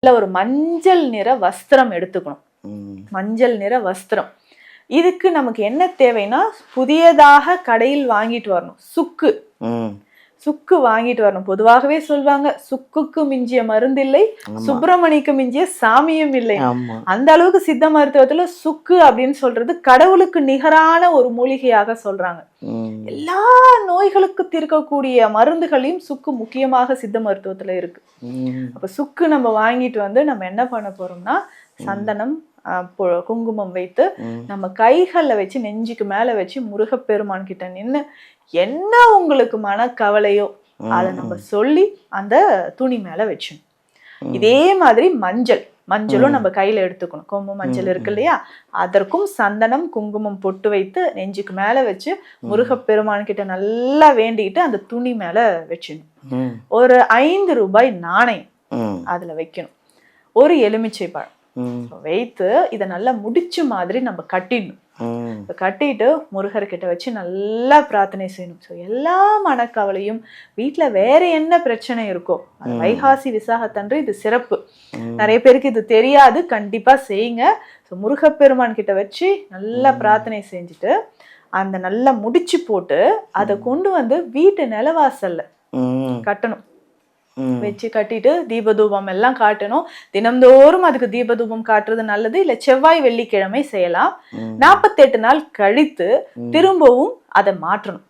இல்ல ஒரு மஞ்சள் நிற வஸ்திரம் எடுத்துக்கணும். மஞ்சள் நிற வஸ்திரம். இதுக்கு நமக்கு என்ன தேவைன்னா, புதியதாக கடையில் வாங்கிட்டு வரணும். சுக்கு சுக்கு வாங்கிட்டு வரணும். பொதுவாகவே சொல்வாங்க, சுக்குக்கு மிஞ்சிய மருந்தில்லை, சுப்பிரமணிக்கு மிஞ்சிய சாமியும் இல்லை. அந்த அளவுக்கு சித்த மருத்துவத்துல சுக்கு அப்படின்னு சொல்றது கடவுளுக்கு நிகரான ஒரு மூலிகையாக சொல்றாங்க. எல்லா நோய்களுக்கு தீர்க்கக்கூடிய மருந்துகளையும் சுக்கு முக்கியமாக சித்த மருத்துவத்துல இருக்கு. அப்ப சுக்கு நம்ம வாங்கிட்டு வந்து நம்ம என்ன பண்ண போறோம்னா, சந்தனம் குங்குமம் வைத்து நம்ம கைகள்ல வச்சு நெஞ்சுக்கு மேல வச்சு முருகப்பெருமான் கிட்ட நின்னு என்ன உங்களுக்கு மனக்கவலையோ அதை நம்ம சொல்லி அந்த துணி மேல வச்சோம். இதே மாதிரி மஞ்சளும் நம்ம கையில எடுத்துக்கணும். கொம்பு மஞ்சள் இருக்கு இல்லையா, அதற்கும் சந்தனம் குங்குமம் பொட்டு வைத்து நெஞ்சுக்கு மேல வச்சு முருகப்பெருமான் கிட்ட நல்லா வேண்டிக்கிட்டு அந்த துணி மேல வச்சிடணும். ஒரு 5 ரூபாய் நாணயம் அதுல வைக்கணும். ஒரு எலுமிச்சை பழம் வைத்து இதை நல்லா முடிச்சு மாதிரி நம்ம கட்டிடணும். கட்டிட்டு முருகர்கிட்ட வச்சு நல்லா பிரார்த்தனை செய்யணும். ஸோ எல்லா மனக்கவலையும் வீட்டுல வேற என்ன பிரச்சனை இருக்கோ, வைகாசி விசாகத்தன்று இது சிறப்பு. நிறைய பேருக்கு இது தெரியாது, கண்டிப்பா செய்யுங்க. ஸோ முருகப்பெருமான் கிட்ட வச்சு நல்லா பிரார்த்தனை செஞ்சுட்டு அந்த நல்லா முடிச்சு போட்டு அதை கொண்டு வந்து வீட்டு நிலவாசல்ல கட்டணும். வச்சு கட்டிட்டு தீபதூபம் எல்லாம் காட்டணும். தினம்தோறும் அதுக்கு தீபதூபம் காட்டுறது நல்லது. இல்ல செவ்வாய் வெள்ளிக்கிழமை செய்யலாம். 48 நாள் கழித்து திரும்பவும் அதை மாற்றணும்.